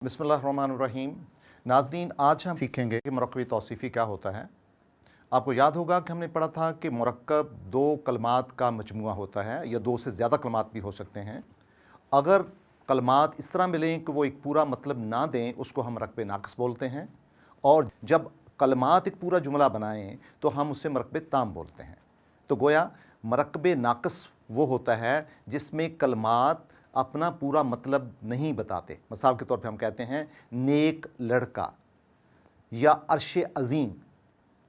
बिस्मिल्लाहिर्रहमानिर्रहीम। नाज़रीन, आज हम सीखेंगे कि मुरक्कबी तौसीफ़ी क्या होता है। आपको याद होगा कि हमने पढ़ा था कि मुरक्कब दो कलमात का मजमुआ होता है या दो से ज़्यादा कलमात भी हो सकते हैं। अगर कलमात इस तरह मिलें कि वो एक पूरा मतलब ना दें, उसको हम मुरक्कबे नाक़िस बोलते हैं, और जब कलमात एक पूरा जुमला बनाएं तो हम उसे मुरक्कबे ताम बोलते हैं। तो गोया मुरक्कबे नाक़िस वो होता है जिसमें कलमात अपना पूरा मतलब नहीं बताते। मिसाल के तौर पे हम कहते हैं नेक लड़का या अर्श अज़ीम।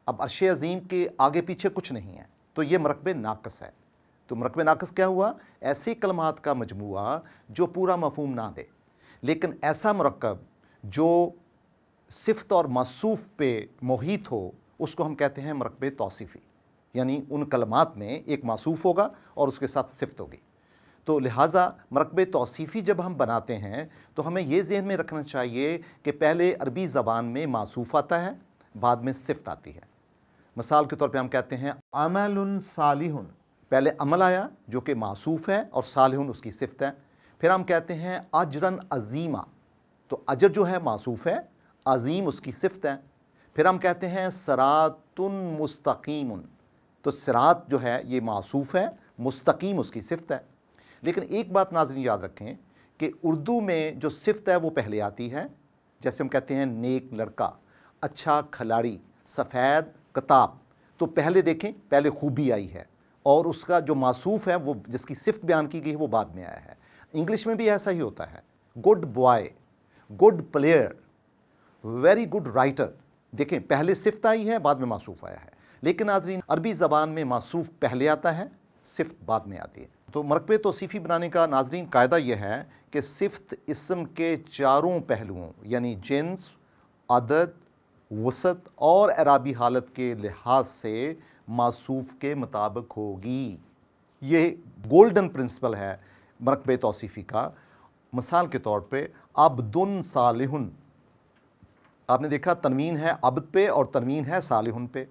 अब अर्श अज़ीम के आगे पीछे कुछ नहीं है, तो ये मुरक्कबे नाक़िस है। तो मुरक्कबे नाक़िस क्या हुआ? ऐसे कलमात का मजमुआ जो पूरा मफ़हूम ना दे। लेकिन ऐसा मुरक्कब जो सिफ़त और मौसूफ़ पे मोहित हो, उसको हम कहते हैं मुरक्कबे तौसीफ़ी। यानी उन कलमात में एक मौसूफ़ होगा और उसके साथ सिफ़त होगी। तो लिहाजा मुरक्कबे तौसीफ़ी जब हम बनाते हैं तो हमें ये ज़हन में रखना चाहिए कि पहले अरबी ज़बान में मासूफ़ आता है, बाद में सिफ़त आती है। मिसाल के तौर पे हम कहते हैं अमलुन सालिहुन। पहले अमल आया जो कि मासूफ़ है और सालिहुन उसकी सिफ़त है। फिर हम कहते हैं अजरन अज़ीमा, तो अजर जो है मासूफ़ है, अज़ीम उसकी सिफ़त है। फिर हम कहते हैं सरातुन मुस्तकीमुन, तो सिरात जो है ये मासूफ़ है, मुस्तकीम उसकी सिफ़त है। लेकिन एक बात नाज़रीन याद रखें कि उर्दू में जो सिफ़त है वो पहले आती है। जैसे हम कहते हैं नेक लड़का, अच्छा खिलाड़ी, सफ़ेद किताब, तो पहले देखें, पहले खूबी आई है और उसका जो मासूफ़ है वो जिसकी सिफ़त बयान की गई है वो बाद में आया है। इंग्लिश में भी ऐसा ही होता है। Good boy, good player, very good writer, देखें पहले सिफ़त आई है, बाद में मासूफ़ आया है। लेकिन नाज़रीन, अरबी ज़बान में मासूफ़ पहले आता है, सिफ़त बाद में आती है। तो मुरक्कबे तौसीफ़ी बनाने का नाज़रीन कायदा यह है कि सिफ़त इस्म के चारों पहलुओं यानी जिन्स, अदद, वसत और एराबी हालत के लिहाज से मासूफ़ के मुताबिक होगी। ये गोल्डन प्रिंसिपल है मुरक्कबे तौसीफ़ी का। मिसाल के तौर पे अब्दुन सालिहुन, आपने देखा तनवीन है अब्द पे और तनवीन है सालिहुन पे।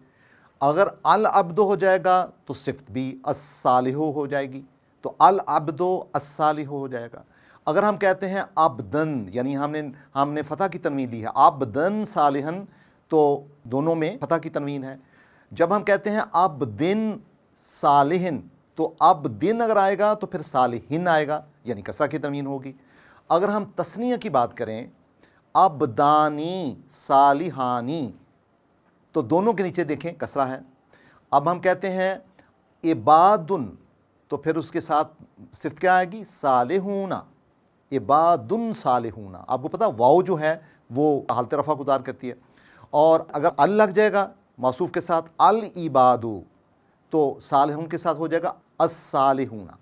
अगर अल अब्दो हो जाएगा तो सिफ़त भी अस्सालिहो हो जाएगी, तो अल अब्दो अस्सालिहो हो जाएगा। अगर हम कहते हैं अब्दन, यानी हमने फ़तह की तनवीन ली है, अब्दन सालिहन, तो दोनों में फ़तह की तनवीन है। जब हम कहते हैं अब्दिन सालिहिन, तो अब्दिन अगर आएगा तो फिर सालिहिन आएगा, यानी कसरा की तनवीन होगी। अगर हम तस्निया की बात करें, अब्दानी सालिहानी, तो दोनों के नीचे देखें कसरा है। अब हम कहते हैं इबादुन, तो फिर उसके साथ सिफ़त क्या आएगी? सालिहूना, इबादुन सालिहूना। आपको पता वाव जो है वो हालत रफ़ा गुज़ार करती है। और अगर अल लग जाएगा मौसूफ़ के साथ अल इबादु, तो सालिहून के साथ हो जाएगा अस्सालिहूना।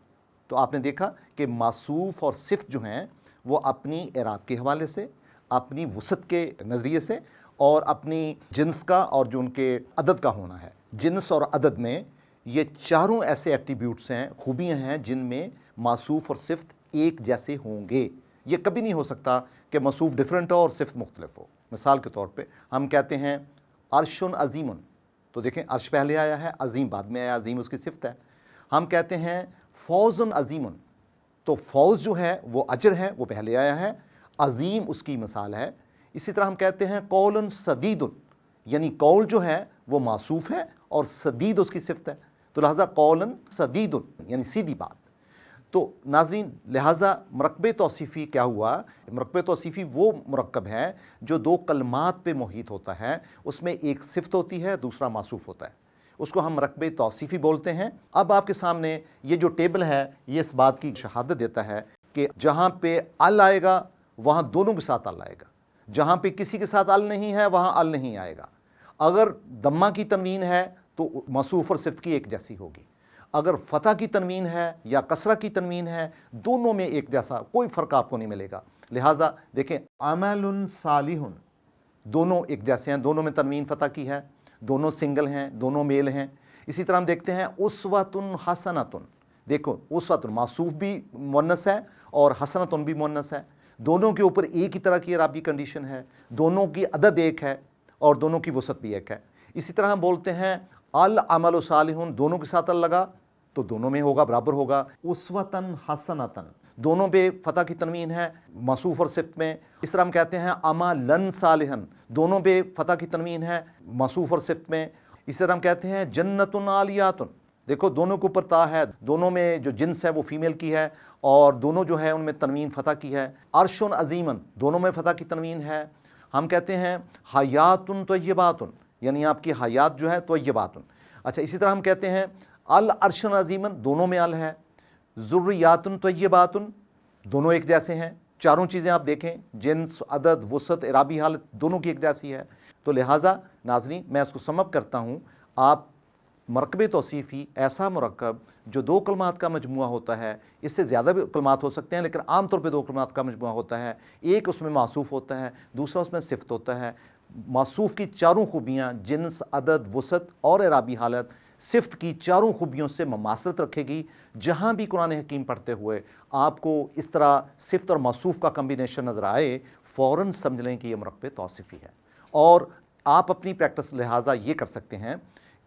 तो आपने देखा कि मौसूफ़ और सिफ़त जो हैं वो अपनी इराब के हवाले से, अपनी वसत के नज़रिए से और अपनी जिन्स का और जो उनके अदद का होना है, जिन्स और अदद में ये चारों ऐसे एट्रीब्यूट्स हैं, खूबियाँ हैं जिनमें मौसूफ़ और सिफ़त एक जैसे होंगे। ये कभी नहीं हो सकता कि मौसूफ़ डिफरेंट हो और सिफ़त मुख्तलिफ हो। मिसाल के तौर पे हम कहते हैं अर्शुन अज़ीमुन, तो देखें अर्श पहले आया है, अज़ीम बाद में आया, अज़ीम उसकी सिफ़त है। हम कहते हैं फ़ौज़ुन अज़ीमुन, तो फ़ौज़ जो है वो अजर है, वो पहले आया है, अज़ीम उसकी मिसाल है। इसी तरह हम कहते हैं कौलन सदीदुन, यानी कौल जो है वो मासूफ़ है और सदीद उसकी सिफ़त है, तो लिहाजा कौलन सदीदुन यानी सीधी बात। तो नाज़रीन, लिहाजा मुरक्कबे तौसीफ़ी क्या हुआ? मुरक्कबे तौसीफ़ी वो मुरक्कब है जो दो कलमात पे मोहित होता है, उसमें एक सिफ़त होती है, दूसरा मासूफ़ होता है, उसको हम मुरक्कबे तौसीफ़ी बोलते हैं। अब आपके सामने ये जो टेबल है ये इस बात की शहादत देता है कि जहाँ पे अल आएगा वहाँ दोनों के साथ अल आएगा, जहाँ पे किसी के साथ अल नहीं है वहाँ अल नहीं आएगा। अगर दम्मा की तनवीन है तो मौसूफ़ और सिफ़त की एक जैसी होगी। अगर फ़तह की तनवीन है या कसरा की तनवीन है, दोनों में एक जैसा कोई फ़र्क आपको नहीं मिलेगा। लिहाजा देखें अमलुन सालिहुन, दोनों एक जैसे हैं, दोनों में तनवीन फ़तह की है, दोनों सिंगल हैं, दोनों मेल हैं। इसी तरह हम देखते हैं उस्वतुन हसनतुन, देखो उस्वतुन मासूफ़ भी मुअन्नस है और हसनतुन भी मुअन्नस है, दोनों के ऊपर एक ही तरह की इराबी कंडीशन है, दोनों की अदद एक है और दोनों की वसत भी एक है। इसी तरह हम बोलते हैं अल अमल सालिहुन, दोनों के साथ अल लगा तो दोनों में होगा, बराबर होगा। उस्वतन हसनतन, दोनों पे फ़तह की तनवीन है मौसूफ और सिफ्त में। इस तरह हम कहते हैं अमलन सालिहन, दोनों पे फ़तह की तनवीन है मौसूफ और सिफ्त में। इस तरह हम कहते हैं जन्नतुन आलियातुन, देखो दोनों के ऊपर ता है, दोनों में जो जिन्स है वो फीमेल की है और दोनों जो है उनमें तनवीन फ़तह की है। अर्शुन अजीमन, दोनों में फ़तह की तनवीन है। हम कहते हैं हयातुन तय्यबातुन, यानी आपकी हयात जो है तय्यबातुन। अच्छा, इसी तरह हम कहते हैं अल अर्शन अजीमन, दोनों में अल है। ज़ुर्रियातुन तय्यबातुन, दोनों एक जैसे हैं। चारों चीज़ें आप देखें, जिन्स, अदद, वसत, इराबी हालत दोनों की एक जैसी है। तो लिहाजा नाज़रीन मैं इसको समअप करता हूँ, आप मरकब तौसीफ़ी ऐसा मरकब जो दो कलमात का मजमुआ होता है, इससे ज़्यादा भी कलमात हो सकते हैं लेकिन आम तौर पे दो कलमात का मजमुआ होता है। एक उसमें मासूफ होता है, दूसरा उसमें सिफ्त होता है। मासूफ की चारों खूबियाँ जिन्स, अदद, वसत और इराबी हालत सिफ्त की चारों खूबियों से ममासलत रखेगी। जहाँ भी कुरान हकीम पढ़ते हुए आपको इस तरह सिफ्त और मासूफ का कम्बिनेशन नज़र आए, फ़ौरन समझ लें कि यह मरकब तौसीफ़ी है। और आप अपनी प्रैक्टिस लिहाजा ये कर सकते हैं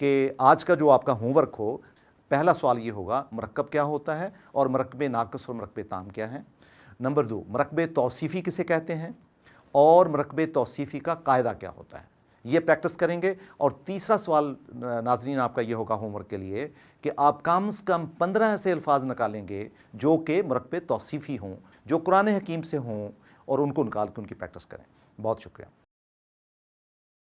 कि आज का जो आपका होमवर्क हो, पहला सवाल ये होगा मरकब क्या होता है और मरकब नाक़िस और मरकब ताम क्या है। नंबर 2, मरकब तौसीफ़ी किसे कहते हैं और मरकब तौसीफ़ी का कायदा क्या होता है, ये प्रैक्टिस करेंगे। और तीसरा सवाल नाज़रीन आपका ये होगा होमवर्क के लिए कि आप कम से कम 15 ऐसे अल्फाज निकालेंगे जो कि मरकब तौसीफ़ी हों, जो कुरान हकीम से हों, और उनको निकाल के उनकी प्रैक्टिस करें। बहुत शुक्रिया।